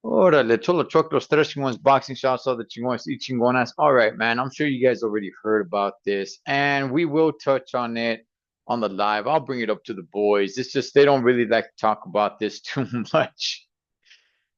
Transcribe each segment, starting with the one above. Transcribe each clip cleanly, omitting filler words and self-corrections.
Órale, Cholo Truck, los tres chingones, boxing shots, all the chingones y chingonas. All right, man. I'm sure you guys already heard about this, and we will touch on it on the live. I'll bring it up to the boys. It's just they don't really like to talk about this too much.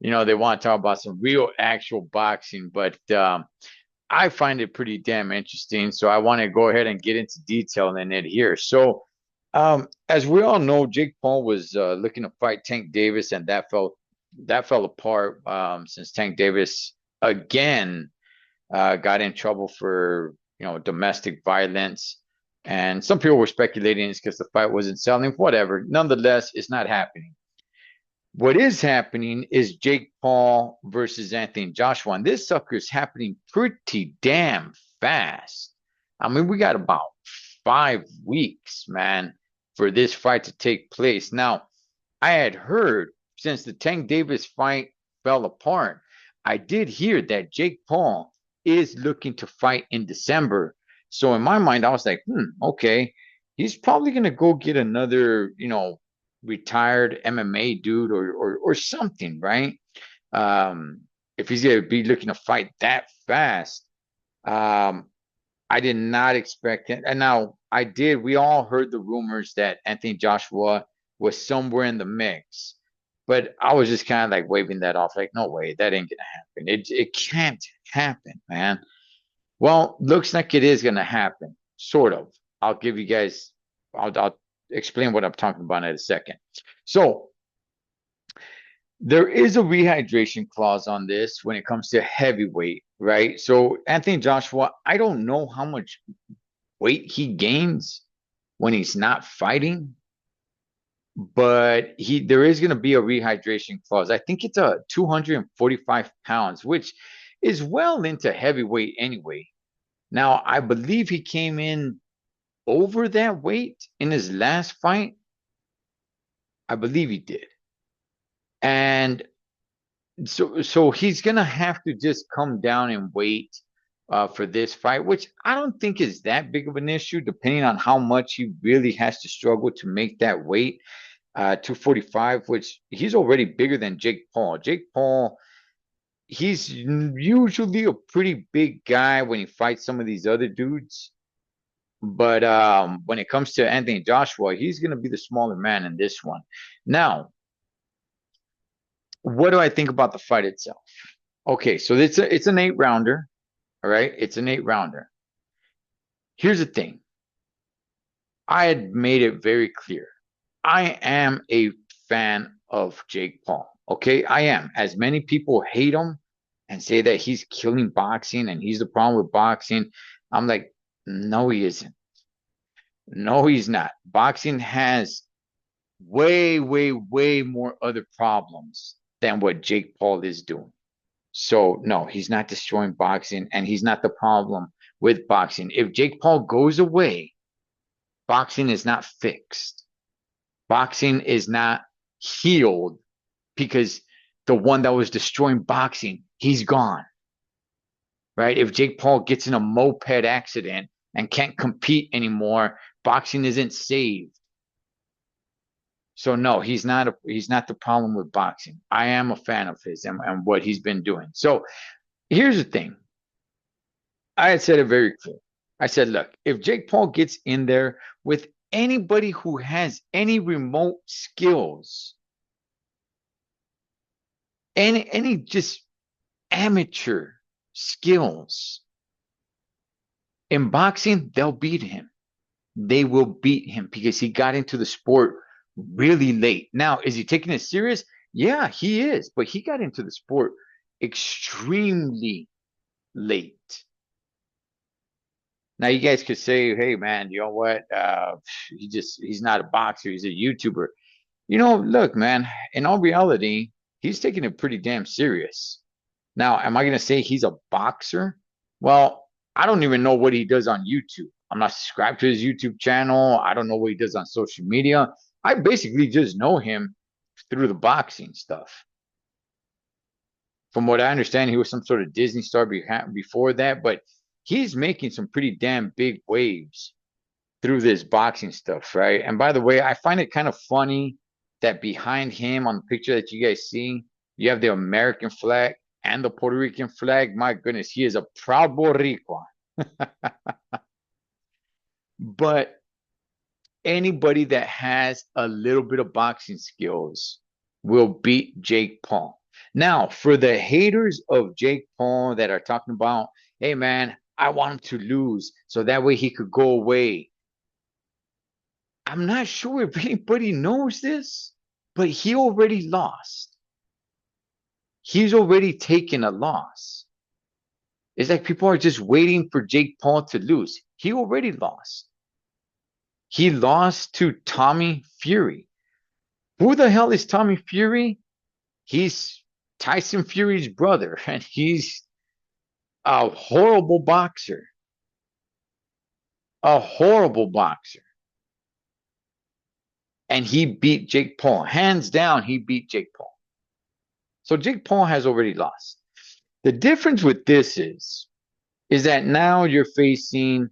They want to talk about some real, actual boxing, but I find it pretty damn interesting. So I want to go ahead and get into detail in it here. So, as we all know, Jake Paul was looking to fight Tank Davis, and that fell apart since Tank Davis again got in trouble for domestic violence, and some people were speculating it's because the fight wasn't selling. Whatever. Nonetheless, it's not happening. What is happening is Jake Paul versus Anthony Joshua, and this sucker is happening pretty damn fast. I mean, we got about 5 weeks, man, for this fight to take place. Now, I had heard since the Tank Davis fight fell apart, I did hear that Jake Paul is looking to fight in December. So in my mind, I was like, okay, he's probably gonna go get another, retired MMA dude or something, right? If he's gonna be looking to fight that fast, um, I did not expect it. And now I did. We all heard the rumors that Anthony Joshua was somewhere in the mix, but I was just kind of like waving that off, like, no way, that ain't gonna happen. It can't happen, man. Well, looks like it is gonna happen, sort of. I'll give you guys. I'll explain what I'm talking about in a second. So there is a rehydration clause on this when it comes to heavyweight, right? So Anthony Joshua, I don't know how much weight he gains when he's not fighting, but there is going to be a rehydration clause. I think it's a 245 pounds, which is well into heavyweight anyway. Now, I believe he came in over that weight in his last fight. I believe he did. And so he's gonna have to just come down and wait for this fight, which I don't think is that big of an issue, depending on how much he really has to struggle to make that weight. 245, which he's already bigger than Jake Paul. Jake Paul, he's usually a pretty big guy when he fights some of these other dudes. But when it comes to Anthony Joshua, he's going to be the smaller man in this one. Now, what do I think about the fight itself? Okay, so it's an 8 rounder. All right, it's an 8 rounder. Here's the thing. I had made it very clear. I am a fan of Jake Paul. Okay, I am. As many people hate him and say that he's killing boxing and he's the problem with boxing, I'm like, no, he isn't. No, he's not. Boxing has way, way, way more other problems than what Jake Paul is doing. So, no, he's not destroying boxing and he's not the problem with boxing. If Jake Paul goes away, boxing is not fixed. Boxing is not healed because the one that was destroying boxing, he's gone, right? If Jake Paul gets in a moped accident and can't compete anymore, boxing isn't saved. So no, he's not the problem with boxing. I am a fan of his and what he's been doing. So here's the thing. I had said it very clear. I said, look, if Jake Paul gets in there with anybody who has any remote skills, any just amateur skills in boxing, they'll beat him. They will beat him because he got into the sport really late. Now, is he taking it serious? Yeah, he is, but he got into the sport extremely late. Now you guys could say, "Hey, man, you know what? He's not a boxer. He's a YouTuber." Look, man. In all reality, he's taking it pretty damn serious. Now, am I going to say he's a boxer? Well, I don't even know what he does on YouTube. I'm not subscribed to his YouTube channel. I don't know what he does on social media. I basically just know him through the boxing stuff. From what I understand, he was some sort of Disney star before that, but he's making some pretty damn big waves through this boxing stuff, right? And by the way, I find it kind of funny that behind him on the picture that you guys see, You have the American flag and the Puerto Rican flag. My goodness, he is a proud Boricua. But anybody that has a little bit of boxing skills will beat Jake Paul. Now, for the haters of Jake Paul that are talking about, hey man, I want him to lose so that way he could go away. I'm not sure if anybody knows this, but he already lost. He's already taken a loss. It's like people are just waiting for Jake Paul to lose. He already lost. He lost to Tommy Fury. Who the hell is Tommy Fury? He's Tyson Fury's brother, and he's a horrible boxer. A horrible boxer. And he beat Jake Paul. Hands down, he beat Jake Paul. So Jake Paul has already lost. The difference with this is that now you're facing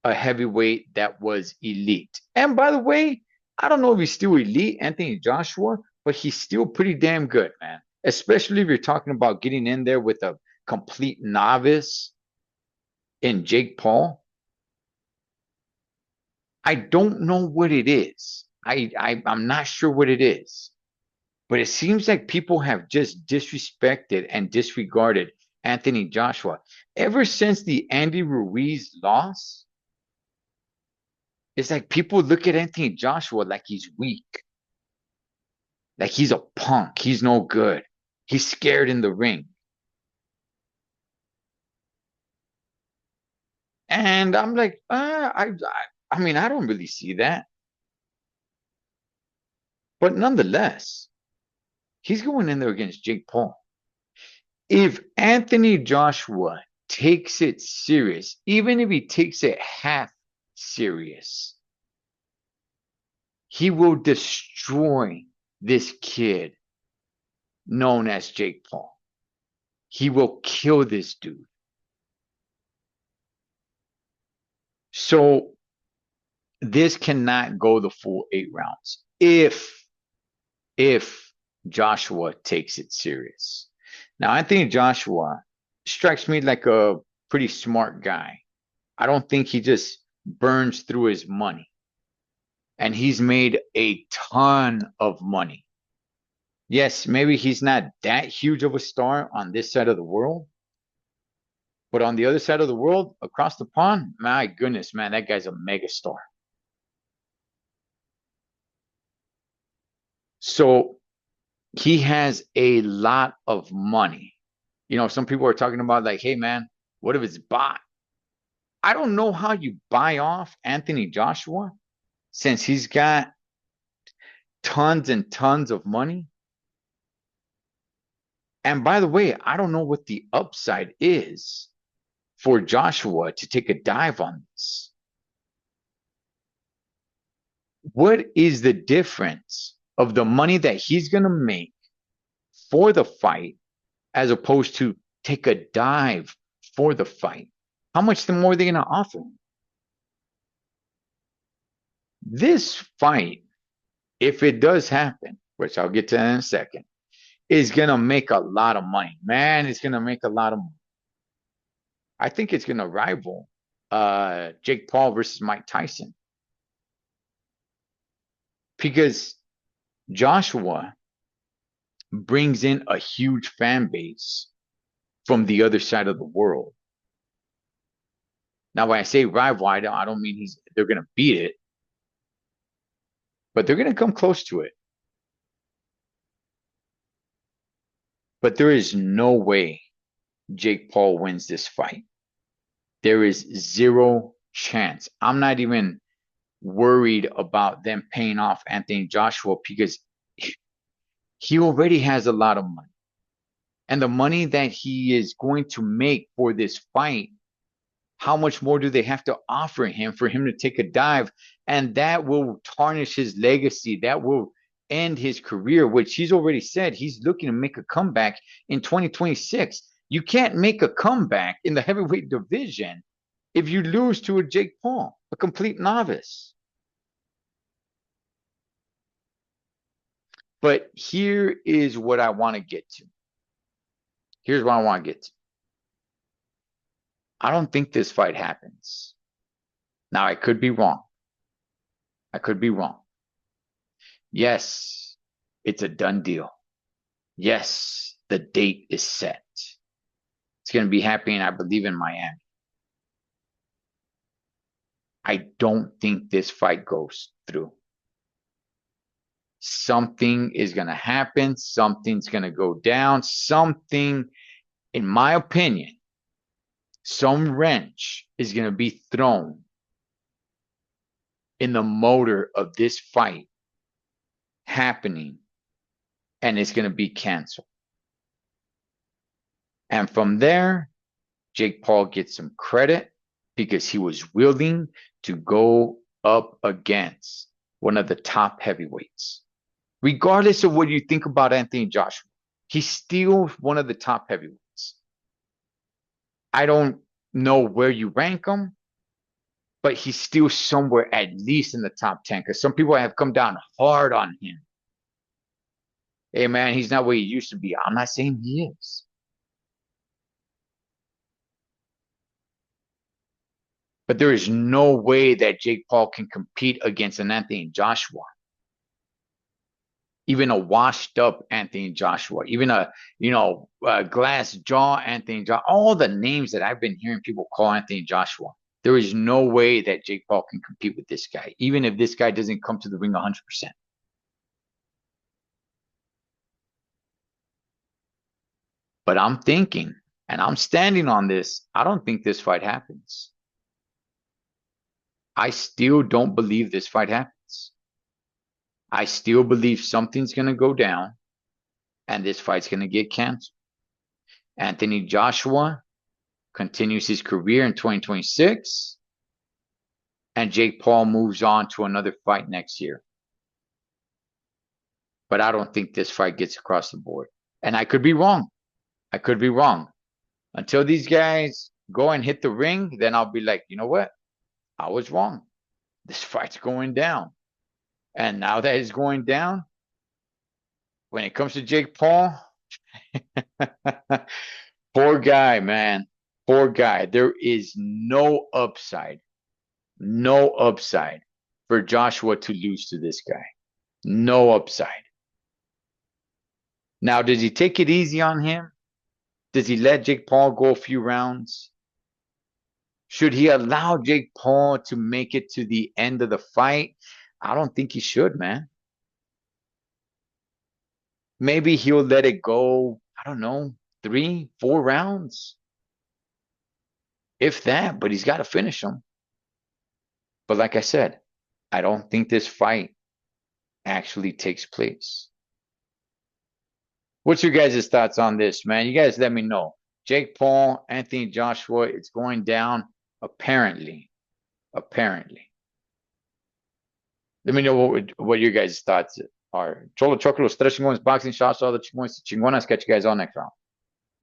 a heavyweight that was elite. And by the way, I don't know if he's still elite, Anthony Joshua, but he's still pretty damn good, man. Especially if you're talking about getting in there with a complete novice in Jake Paul. I don't know what it is. I'm not sure what it is. But it seems like people have just disrespected and disregarded Anthony Joshua. Ever since the Andy Ruiz loss, it's like people look at Anthony Joshua like he's weak, like he's a punk, he's no good, he's scared in the ring. And I'm like, I mean, I don't really see that. But nonetheless, he's going in there against Jake Paul. If Anthony Joshua takes it serious, even if he takes it half serious, he will destroy this kid known as Jake Paul. He will kill this dude. So this cannot go the full 8 rounds if Joshua takes it serious. Now, Anthony Joshua strikes me like a pretty smart guy. I don't think he just burns through his money. And he's made a ton of money. Yes, maybe he's not that huge of a star on this side of the world, but on the other side of the world, across the pond, my goodness, man, that guy's a megastar. So he has a lot of money. You know, some people are talking about like, hey, man, what if it's bought? I don't know how you buy off Anthony Joshua since he's got tons and tons of money. And by the way, I don't know what the upside is for Joshua to take a dive on this. What is the difference of the money that he's going to make for the fight as opposed to take a dive for the fight? How much more are they going to offer him? This fight, if it does happen, which I'll get to in a second, is going to make a lot of money. Man, it's going to make a lot of money. I think it's going to rival Jake Paul versus Mike Tyson. Because Joshua brings in a huge fan base from the other side of the world. Now, when I say rival, I don't mean they're going to beat it, but they're going to come close to it. But there is no way Jake Paul wins this fight. There is zero chance. I'm not even worried about them paying off Anthony Joshua because he already has a lot of money. And the money that he is going to make for this fight, how much more do they have to offer him for him to take a dive? And that will tarnish his legacy. That will end his career, which he's already said he's looking to make a comeback in 2026. You can't make a comeback in the heavyweight division if you lose to a Jake Paul, a complete novice. But here is what I want to get to. Here's what I want to get to. I don't think this fight happens. Now, I could be wrong. I could be wrong. Yes, it's a done deal. Yes, the date is set. It's going to be happening, I believe, in Miami. I don't think this fight goes through. Something is going to happen. Something's going to go down. Something, in my opinion, some wrench is going to be thrown in the motor of this fight happening, and it's going to be canceled. And from there, Jake Paul gets some credit because he was willing to go up against one of the top heavyweights. Regardless of what you think about Anthony Joshua, he's still one of the top heavyweights. I don't know where you rank him, but he's still somewhere at least in the top 10 because some people have come down hard on him. Hey, man, he's not what he used to be. I'm not saying he is. But there is no way that Jake Paul can compete against an Anthony Joshua. Even a washed up Anthony Joshua, even a glass jaw Anthony Joshua, all the names that I've been hearing people call Anthony Joshua. There is no way that Jake Paul can compete with this guy, even if this guy doesn't come to the ring 100%. But I'm thinking, and I'm standing on this, I don't think this fight happens. I still don't believe this fight happens. I still believe something's going to go down and this fight's going to get canceled. Anthony Joshua continues his career in 2026, and Jake Paul moves on to another fight next year. But I don't think this fight gets across the board. And I could be wrong. I could be wrong. Until these guys go and hit the ring, then I'll be like, you know what? I was wrong. This fight's going down. And now that it's going down, when it comes to Jake Paul, poor guy, man. Poor guy. There is no upside for Joshua to lose to this guy. No upside. Now, does he take it easy on him? Does he let Jake Paul go a few rounds? Should he allow Jake Paul to make it to the end of the fight? I don't think he should, man. Maybe he'll let it go, I don't know, 3, 4 rounds. If that, but he's got to finish them. But like I said, I don't think this fight actually takes place. What's your guys' thoughts on this, man? You guys let me know. Jake Paul, Anthony Joshua, it's going down apparently. Apparently. Let me know what your guys' thoughts are. Cholo Choco, los tres chingones boxing shots, all the chingones. Catch you guys all next round.